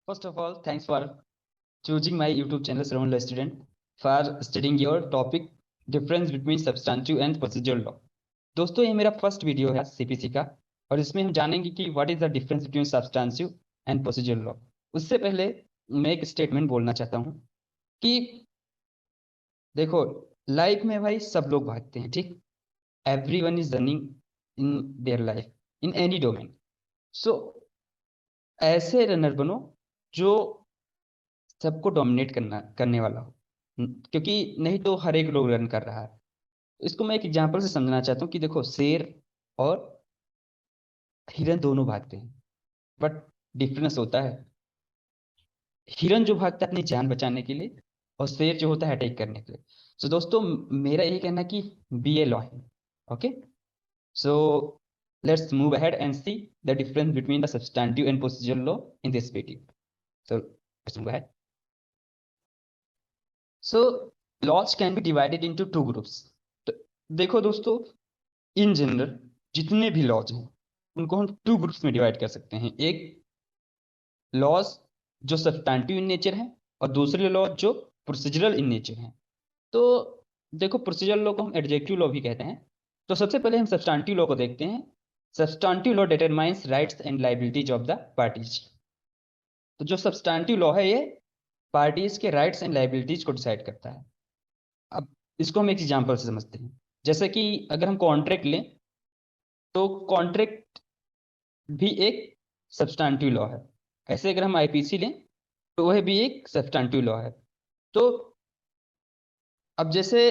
First of all, thanks for choosing my YouTube channel Shravan Law Student for studying your topic difference between substantive and procedural law. दोस्तों ये मेरा first video है CPC का और इसमें हम जानेंगे कि what is the difference between substantive and procedural law. उससे पहले मैं एक स्टेटमेंट बोलना चाहता हूँ कि देखो, लाइफ में भाई सब लोग भागते हैं, ठीक। Everyone is running in their life in any domain. So ऐसे रनर बनो जो सबको डोमिनेट करने वाला हो। क्योंकि नहीं तो हर एक लोग रन कर रहा है। इसको मैं एक एग्जांपल से समझना चाहता हूँ कि देखो, शेर और हिरन दोनों भागते हैं, बट डिफरेंस होता है। हिरन जो भागता है अपनी जान बचाने के लिए और शेर जो होता है अटैक करने के लिए। सो दोस्तों, मेरा यही कहना है कि बी ए लॉ है। Okay, so let's move ahead and see the difference between the substantive and procedural law in this video. So let's move ahead. So laws can be divided into two groups. तो देखो दोस्तों, in general जितने भी laws हैं उनको हम two groups में divide कर सकते हैं। एक लॉज जो सब्सटैंटिव इन नेचर है और दूसरे लॉज जो प्रोसीजरल इन नेचर हैं। तो देखो, प्रोसीजरल लॉ को हम एडजेक्टिव लॉ भी कहते हैं। तो सबसे पहले हम सब्सटैंटिव लॉ को देखते हैं। Substantive law determines rights and liabilities of the parties. तो जो सब्सटैंटिव लॉ है ये पार्टीज के राइट्स एंड लायबिलिटीज को डिसाइड करता है। अब इसको हम एक एग्जांपल से समझते हैं। जैसे कि अगर हम कॉन्ट्रैक्ट लें तो कॉन्ट्रैक्ट भी एक सब्सटैंटिव लॉ है। ऐसे अगर हम आईपीसी लें तो वह भी एक सब्सटैंटिव लॉ है। तो अब जैसे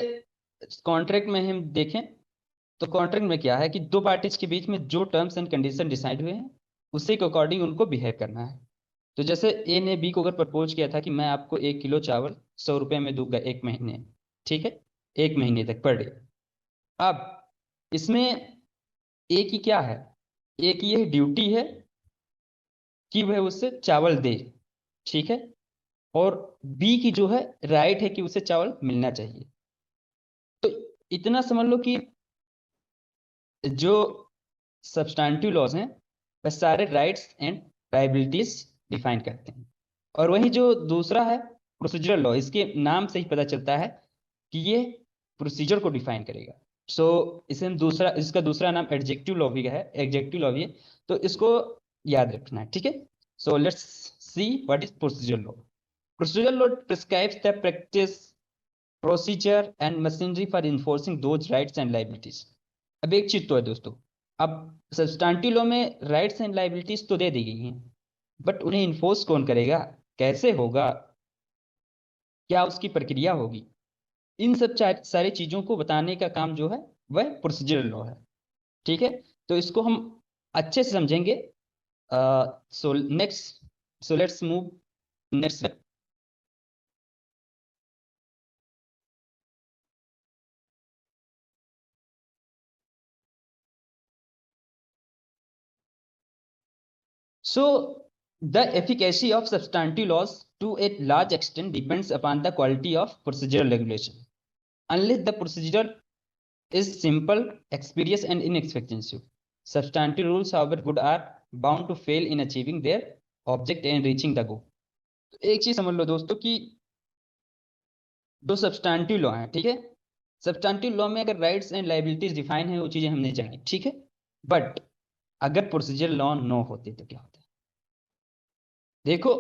कॉन्ट्रैक्ट में हम देखें तो कॉन्ट्रैक्ट में क्या है कि दो पार्टीज के बीच में जो टर्म्स एंड कंडीशन डिसाइड हुए हैं उसी के अकॉर्डिंग उनको बिहेव करना है। तो जैसे ए ने बी को अगर प्रपोज किया था कि मैं आपको 1 किलो चावल 100 रुपये में दूंगा 1 महीने, ठीक है, 1 महीने तक पर डे। अब इसमें ए की क्या है, ए की यह ड्यूटी है कि वह उससे चावल दे, ठीक है, और बी की जो है राइट है कि उसे चावल मिलना चाहिए। तो इतना समझ लो कि जो सब्सटैंटिव लॉज हैं वह सारे राइट्स एंड लायबिलिटीज डिफाइन करते हैं। और वही जो दूसरा है प्रोसीजरल लॉ, इसके नाम से ही पता चलता है कि ये प्रोसीजर को डिफाइन करेगा। सो इसे हम दूसरा, इसका दूसरा नाम एडजेक्टिव लॉ भी है, एडजेक्टिव लॉ भी है। तो इसको याद रखना है, ठीक है। So let's see what is procedural law. Procedural law prescribes the practice, procedure and machinery for enforcing those rights and liabilities. अब एक चीज तो है दोस्तों, अब सब्सटैंटिव लॉ में राइट्स एंड लायबिलिटीज तो दे दी गई हैं, बट उन्हें इन्फोर्स कौन करेगा, कैसे होगा, क्या उसकी प्रक्रिया होगी, इन सब सारी चीजों को बताने का काम जो है वह प्रोसीजरल लॉ है, ठीक है। तो इसको हम अच्छे से समझेंगे। So next, so let's move next. So, the efficacy of substantive laws to a large extent depends upon the quality of procedural regulation. Unless the procedure is simple, expeditious, and inexpensive, substantive rules, however good, are bound to fail in achieving their object and reaching the goal. तो एक चीज समझ लो दोस्तों कि जो substantive law है, ठीक है, सब्सटैंटिव लॉ में अगर राइट्स एंड लायबिलिटीज डिफाइन है वो चीजें हमने जानी, ठीक है। बट अगर प्रोसीजर लॉ नो होते तो क्या होता है। देखो,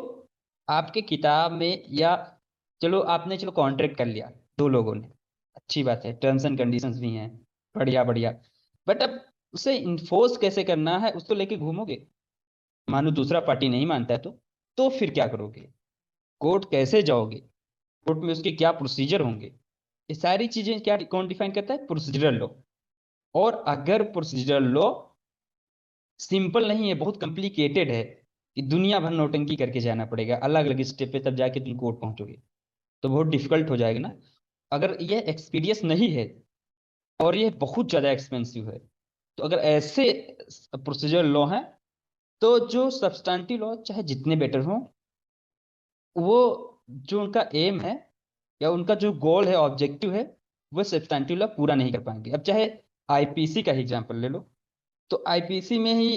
आपके किताब में या चलो आपने चलो कॉन्ट्रैक्ट कर लिया दो लोगों ने, अच्छी बात है, टर्म्स एंड कंडीशंस भी हैं, बढ़िया बढ़िया। बट अब उसे इन्फोर्स कैसे करना है उसको लेके घूमोगे, मानो दूसरा पार्टी नहीं मानता है तो फिर क्या करोगे, कोर्ट कैसे जाओगे, कोर्ट में उसके क्या प्रोसीजर होंगे, ये सारी चीजें क्या कौन डिफाइन करता है, प्रोसीजरल लॉ। और अगर प्रोसीजरल लॉ सिंपल नहीं है, बहुत कॉम्प्लिकेटेड है कि दुनिया भर नौटंकी करके जाना पड़ेगा अलग अलग स्टेप पे, तब जाके तुम कोर्ट पहुंचोगे, तो बहुत डिफिकल्ट हो जाएगा ना। अगर ये एक्सपीरियंस नहीं है और ये बहुत ज्यादा एक्सपेंसिव है, तो अगर ऐसे प्रोसीजर लॉ है तो जो सब्सटैंटिव लॉ चाहे जितने बेटर हो, वो जो उनका एम है या उनका जो गोल है, ऑब्जेक्टिव है, वो सब्सटैंटिव लॉ पूरा नहीं कर पाएंगे। अब चाहे आईपीसी का ही एग्जांपल ले लो, तो आईपीसी में ही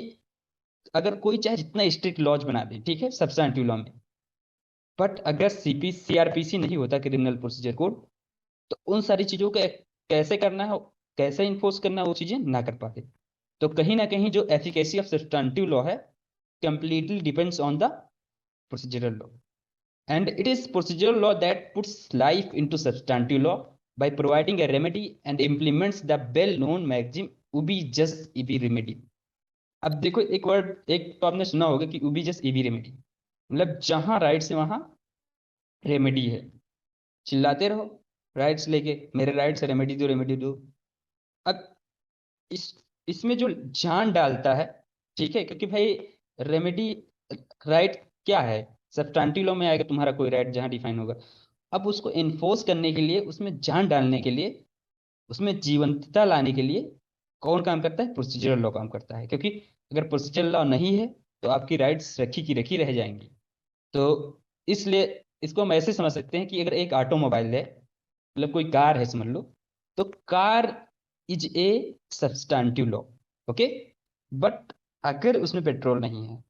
अगर कोई चाहे जितना स्ट्रिक्ट लॉज बना दे, ठीक है, सब्सटैंटिव लॉ में, बट अगर सीआरपीसी नहीं होता, क्रिमिनल प्रोसीजर कोड, तो उन सारी चीजों को कैसे करना है, कैसे इन्फोर्स करना है, वो चीजें ना कर पाते। तो कहीं ना कहीं जो एफिकेसी ऑफ सब्सटेंटिव लॉ है, completely depends on the procedural law, and it is procedural law that puts life into substantive law by providing a remedy and implements the well known maxim ubi jus ibi remedy। अब देखो एक word, एक तो आपने सुना होगा कि उबी जस इबी रेमेडी, मतलब जहां राइट से वहां रेमेडी है। चिल्लाते रहो राइट्स लेके, मेरे राइट से रेमेडी दो, रेमेडी दो। अब इस इसमें जो जान डालता है, ठीक है, क्योंकि भाई रेमेडी, राइट क्या है, सब्सटेंटिव लॉ में आएगा तुम्हारा कोई राइट जहां डिफाइन होगा। अब उसको एनफोर्स करने के लिए, उसमें जान डालने के लिए, उसमें जीवंतता लाने के लिए कौन काम करता है? प्रोसीजरल लॉ काम करता है। क्योंकि अगर प्रोसीजरल लॉ नहीं है तो आपकी राइट्स रखी की रखी रह जाएंगी। तो इसलिए इसको हम ऐसे समझ सकते हैं कि अगर एक ऑटोमोबाइल है, मतलब कोई कार है समझ लो, तो car is a substantive law, okay. But अगर उसमें पेट्रोल नहीं है,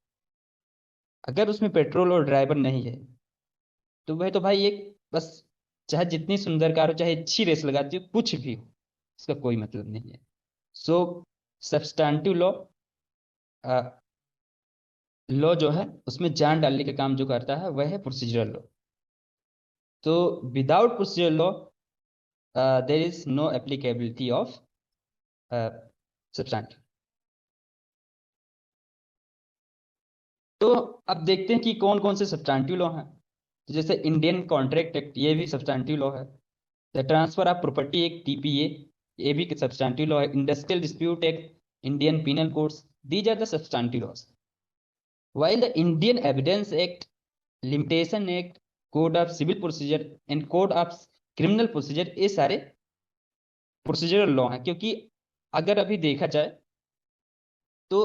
अगर उसमें पेट्रोल और ड्राइवर नहीं है, तो वह तो भाई एक बस, चाहे जितनी सुंदर कार हो, चाहे अच्छी रेस लगाती हो, कुछ भी हो, इसका कोई मतलब नहीं है। सो सब्सटेंटिव लॉ, लॉ जो है उसमें जान डालने का काम जो करता है वह है प्रोसीजरल लॉ। तो without procedural law there is no applicability of substantive. तो अब देखते हैं कि कौन कौन से सब्सटेंटिव लॉ हैं। तो जैसे इंडियन कॉन्ट्रैक्ट एक्ट, ये भी सब्सटेंटिव लॉ है। The transfer of property act, TPA, ये भी सब्सटेंटिव लॉ है। Industrial dispute act, Indian penal codes, these are the substantive laws. while the Indian Evidence Act, Limitation Act, Code of Civil Procedure and Code of Criminal Procedure, ये सारे procedural law हैं। क्योंकि अगर अभी देखा जाए तो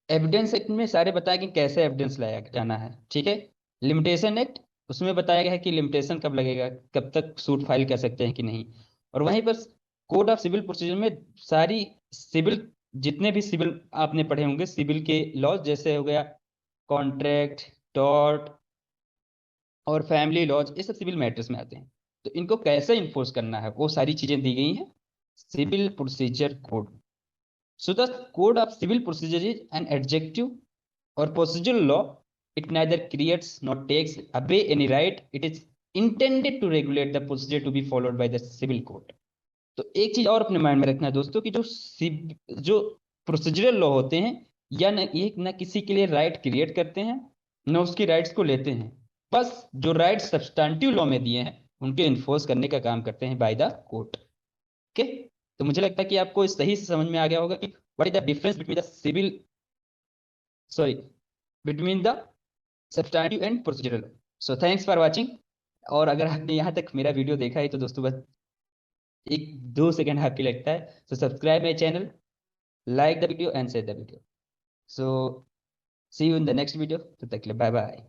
एविडेंस एक्ट में सारे बताया कि कैसे एविडेंस लाया जाना है, ठीक है। लिमिटेशन एक्ट, उसमें बताया गया है कि लिमिटेशन कब लगेगा, कब तक सूट फाइल कर सकते हैं कि नहीं। और वहीं पर कोड ऑफ सिविल प्रोसीजर में सारी सिविल, जितने भी सिविल आपने पढ़े होंगे, सिविल के लॉज, जैसे हो गया कॉन्ट्रैक्ट, टॉर्ट और फैमिली लॉज, ये सब सिविल मैटर्स में आते हैं। तो इनको कैसे इन्फोर्स करना है, वो सारी चीजें दी गई हैं civil procedure code. So the code of civil procedure is an adjective or procedural law. It neither creates nor takes away any right. It is intended to regulate the procedure to be followed by the civil code. तो एक चीज और अपने mind में रखना है दोस्तों कि जो प्रोसीजरल लॉ होते हैं, या न एक न किसी के लिए राइट क्रिएट करते हैं, न उसकी राइट्स को लेते हैं। बस जो राइट सब्सटेंटिव लॉ में दिए हैं उनके इन्फोर्स करने का काम करते हैं बाय द कोर्ट, ओके। तो मुझे लगता है कि आपको सही से समझ में आ गया होगा कि what is the difference between the civil, sorry, between the substantive and procedural. So thanks for watching. और अगर आपने यहाँ तक मेरा वीडियो देखा है तो दोस्तों बस एक दो सेकंड आपके लगता है, so subscribe my channel, like the video and share the video. So see you in the next video. तो तक के लिए बाय बाय।